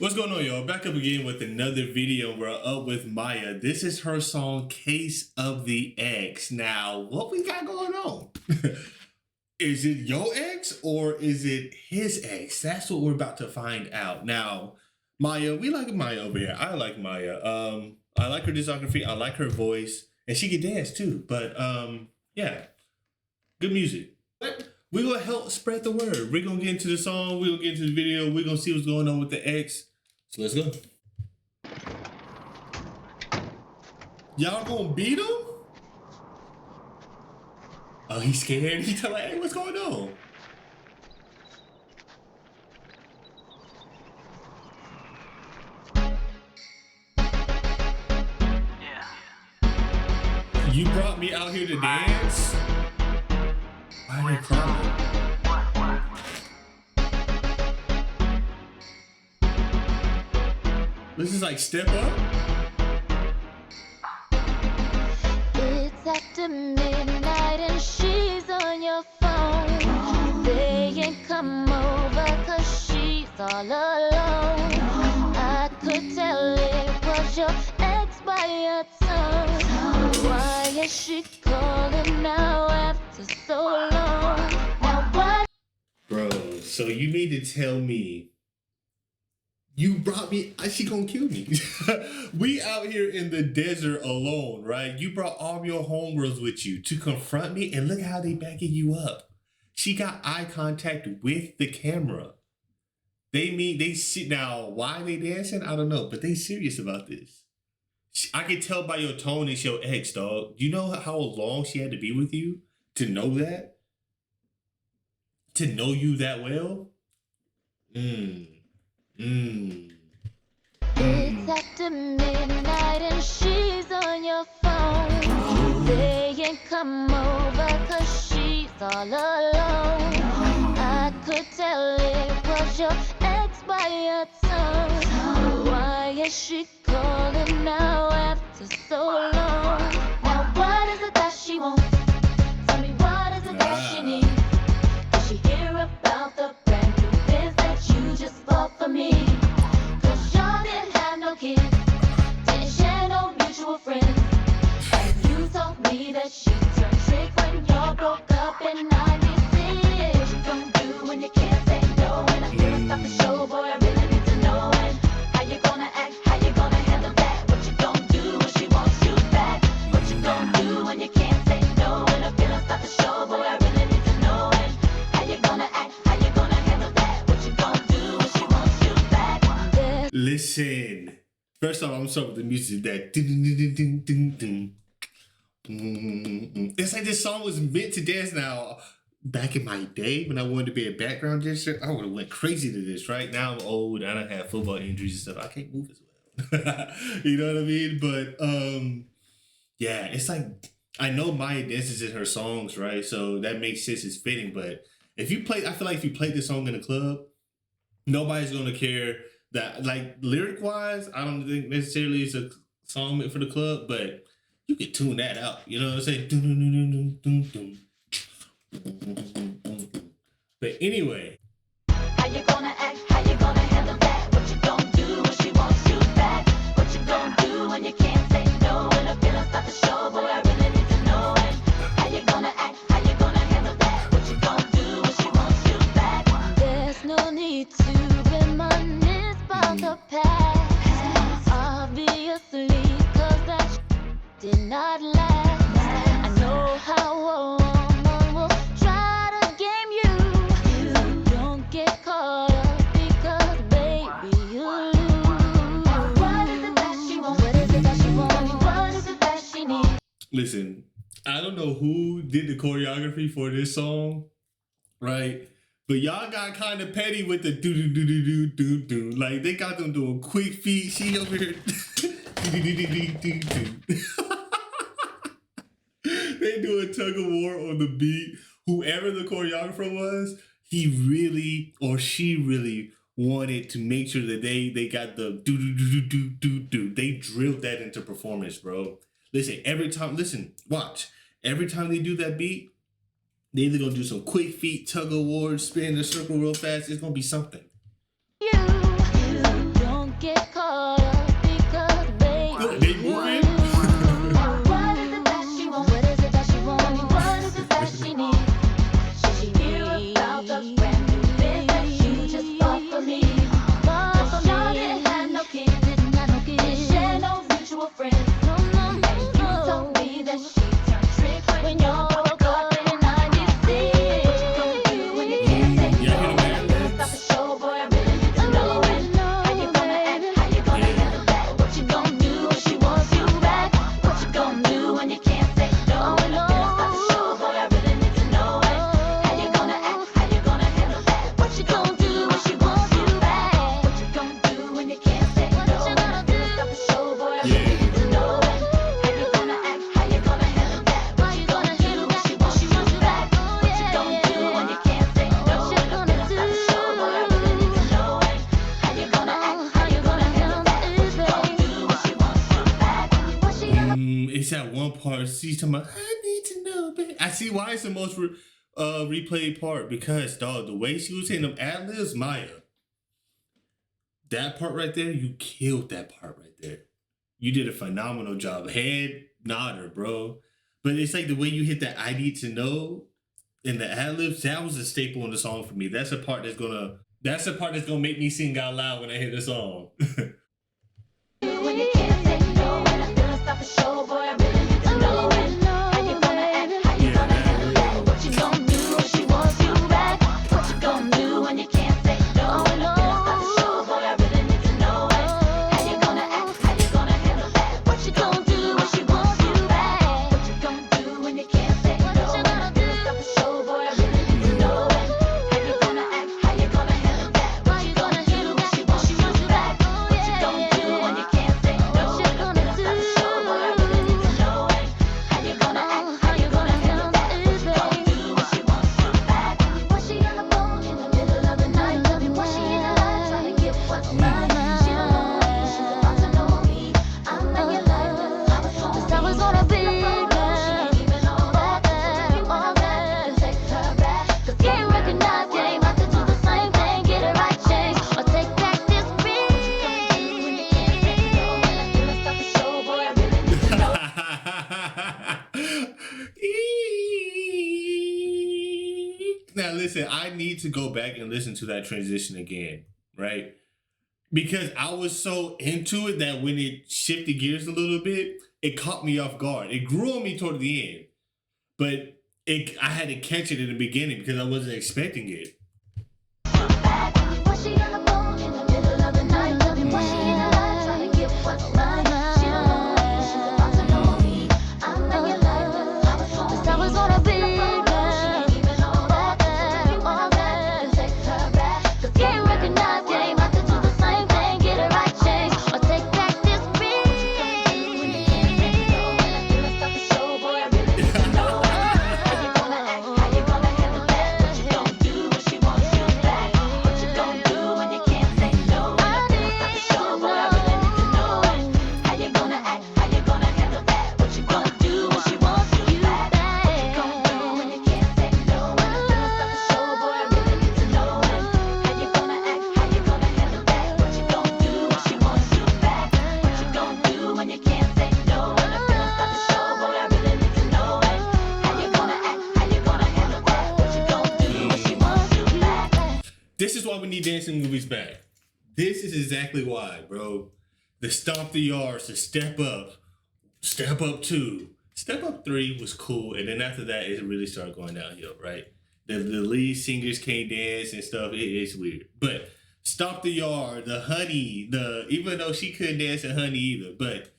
What's going on, y'all? Back up again with another video. We're up with Maya. This is her song, Case of the Ex. Now, what we got going on? Is it your ex or is it his ex? That's what we're about to find out. Now, Maya, we like Maya over here. I like Maya. I like her discography. I like her voice. And she can dance too. But yeah, good music. We're going to help spread the word. We're going to get into the song. We're going to get into the video. We're going to see what's going on with the ex. So let's go. Y'all going to beat him? Oh, he's scared. He tell like, hey, what's going on? You brought me out here to dance? Why are you crying? This is like Step Up? It's after midnight and she's on your phone. They ain't come over cause she's all alone. I could tell it was your ex by your tone. Why is she calling now after so long? Now what? Bro, so you mean to tell me you brought me, she gonna kill me. We out here in the desert alone, right? You brought all your homegirls with you to confront me, and look how they backing you up. She got eye contact with the camera. They see now. Why they dancing? I don't know, but they serious about this. I can tell by your tone it's your ex, dog. You know how long she had to be with you to know that? To know you that well? It's after midnight and she's on your phone. They ain't come over cause she's all alone. I could tell it was your ex by your tone. Why is she calling now after so long? Now what is it that she wants? Tell me what is it that she needs? Did she hear about the brand new biz that you just bought for me? Cause y'all didn't have no kids, didn't share no mutual friends. And you told me that she turned trick when y'all broke up in 96. What you gonna do when you can't say no? And I feel stop the show, boy, I really need to know. And how you gonna act, how you gonna handle that? What you gonna do when she wants you back? What you gonna do when you can't say no? And I feel stop the show, boy, I really need to know. And how you gonna act, how you gonna handle that? What you gonna do when she wants you back? Listen. First off, I'm starting with the music that ding, ding, ding, ding, ding, ding. It's like this song was meant to dance. Now, back in my day when I wanted to be a background dancer, I would have went crazy to this. Right now, I'm old. I don't have football injuries and stuff. I can't move as well. You know what I mean? But yeah, it's like I know Maya dances in her songs, right? So that makes sense. It's fitting. But if you play, I feel like if you play this song in a club, nobody's gonna care. That, like, lyric wise, I don't think necessarily it's a song meant for the club, but you can tune that out. You know what I'm saying? But anyway. How you gonna act? How you gonna handle that? What you gonna do when she wants you back? What you gonna do when you can't say no? And the feelings start to show, boy, I really need to know. And how you gonna act? How you gonna handle that? What you gonna do when she wants you back? There's no need to reminisce about the past. Obviously, cause that did not last. I know how a woman will try to game you. So don't get caught up because, baby, you lose. What is it that she wants? What is it that she wants? What is it that she needs? Listen, I don't know who did the choreography for this song, right? But y'all got kind of petty with the do do do do do do do. Like they got them doing quick feet. She over here. They do a tug of war on the beat. Whoever the choreographer was, he really or she really wanted to make sure that they got the do do do do do do do. They drilled that into performance, bro. Listen, watch. Every time they do that beat, they either gonna do some quick feet, tug of war, spin the circle real fast. It's gonna be something. You don't that one part. She's talking about, I need to know, baby. I see why it's the most replayed part, because, dog, the way she was hitting them ad-libs, Maya. That part right there, you killed that part right there. You did a phenomenal job. Head nodder, bro. But it's like the way you hit that I need to know in the ad-libs, that was a staple in the song for me. That's the part that's gonna make me sing out loud when I hear the song. When you can't say no, and I feel stop the show, boy, I really need to know. And how you gonna act, how you gonna handle that? What you gonna do when she wants you back? What you gonna do when you can't say no? And I feel stop the show, boy, I really need to know. And how you gonna act, how you gonna handle that? What you gonna do when she wants you back? What you gonna do when you can't say no? And I feel stop the show, boy, I really need to know. And how you gonna act, how you gonna handle that? What you gonna do when she wants you back? What you gonna do when you can't say no? What you gonna do? Show, boy, I really need to know. And how you gonna act, how you gonna handle that? What you gonna do when she wants you back? Was she on the phone in the middle of the night? Love you, was she in the line trying to get what's mine? She don't know me, she's about to know me. I'm in your life, I was gonna be there. She ain't even all that, all that. Take her back, 'cause can't recognize game. I could do the same thing, get it right, change, or take back this ring. When you can't say no, and I feel stop the show, boy, I really need to know. Now listen, I need to go back and listen to that transition again, right? Because I was so into it that when it shifted gears a little bit, it caught me off guard. It grew on me toward the end, but I had to catch it in the beginning because I wasn't expecting it. Was she on the phone in the middle of the night? Love you, was she in the line trying to get what's mine? She don't know me, she's about to know me. I'm in your life, I was gonna be there. She ain't even all that. Take her back, 'cause can't recognize game. I could do the same thing, get it right, change, or take back this ring. When you can't say no, and I feel stop the show, boy, I really need to know. How you gonna act, how you gonna handle that? What you gonna do when she wants you back? What you gonna do when you can't say no? And I feel stop the show, boy, I really need to know. How you gonna act, how you gonna handle that? What you gonna do when she wants you back? What you gonna do when you can't say no? And I feel stop the show, boy, I really need to know. How you gonna act, how you gonna handle that? What you gonna do when she wants you back? What you gonna do when you can't say no? And I feel stop the show, boy, I really need to know. How you gonna act, how you gonna handle that? What you gonna do when she wants you back? This is why we need dancing movies back. This is exactly why, bro. The Stomp the Yards, the Step Up 2. Step Up 3 was cool, and then after that, it really started going downhill, right? The lead singers can't dance and stuff. It's weird. But Stomp the Yard, the Honey, even though she couldn't dance in Honey either, but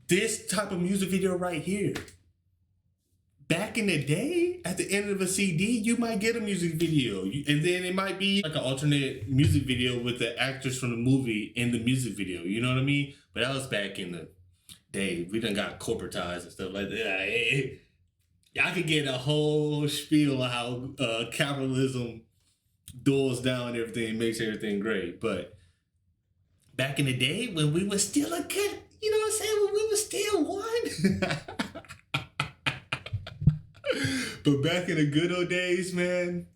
this type of music video right here. Back in the day, at the end of a CD, you might get a music video. And then it might be like an alternate music video with the actors from the movie in the music video. You know what I mean? But that was back in the day. We done got corporatized and stuff like that. Y'all could get a whole spiel of how capitalism doors down everything, makes everything great. But back in the day, when we were still a good, you know what I'm saying? When we were still one. But back in the good old days, man,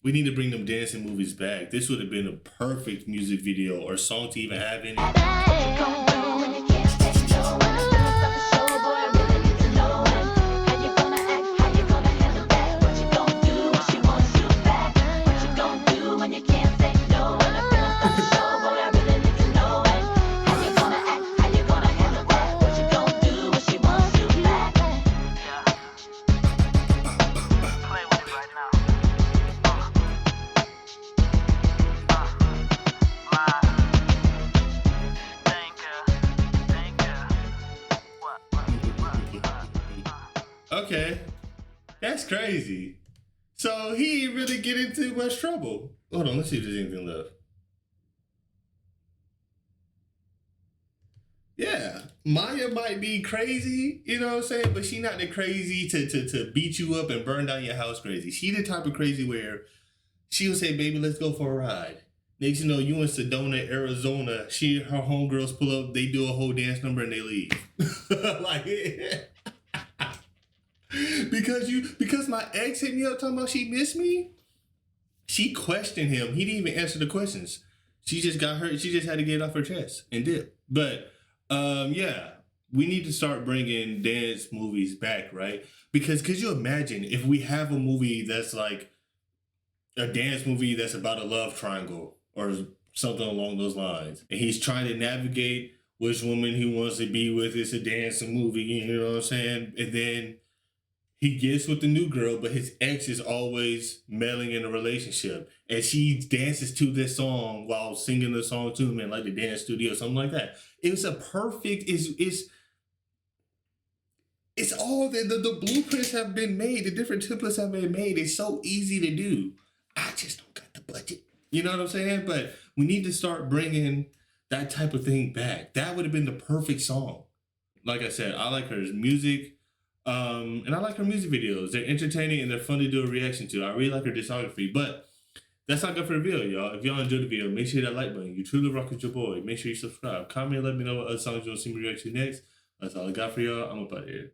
we need to bring them dancing movies back. This would have been a perfect music video or song to even have in it. Okay, that's crazy. So he didn't really get into much trouble. Hold on, let's see if there's anything left. Yeah, Maya might be crazy, you know what I'm saying? But she not the crazy to beat you up and burn down your house crazy. She the type of crazy where she'll say, baby, let's go for a ride. Next you know, you in Sedona, Arizona. She and her homegirls pull up, they do a whole dance number and they leave. Like because my ex hit me up talking about she missed me. She questioned him. He didn't even answer the questions. She just got hurt. She just had to get it off her chest and dip. But yeah, we need to start bringing dance movies back, right? Because could you imagine if we have a movie that's like a dance movie that's about a love triangle or something along those lines, and he's trying to navigate which woman he wants to be with. It's a dancing movie, you know what I'm saying? And then he gets with the new girl, but his ex is always meddling in a relationship. And she dances to this song while singing the song to him in like the dance studio, something like that. It was a perfect, it's all the blueprints have been made, the different templates have been made. It's so easy to do. I just don't got the budget. You know what I'm saying? But we need to start bringing that type of thing back. That would have been the perfect song. Like I said, I like her music. And I like her music videos. They're entertaining and they're fun to do a reaction to. I really like her discography. But that's not good for the video, y'all. If y'all enjoyed the video, make sure you hit that like button. You truly rock with your boy. Make sure you subscribe. Comment, let me know what other songs you want to see me react to next. That's all I got for y'all. I'm up out of here.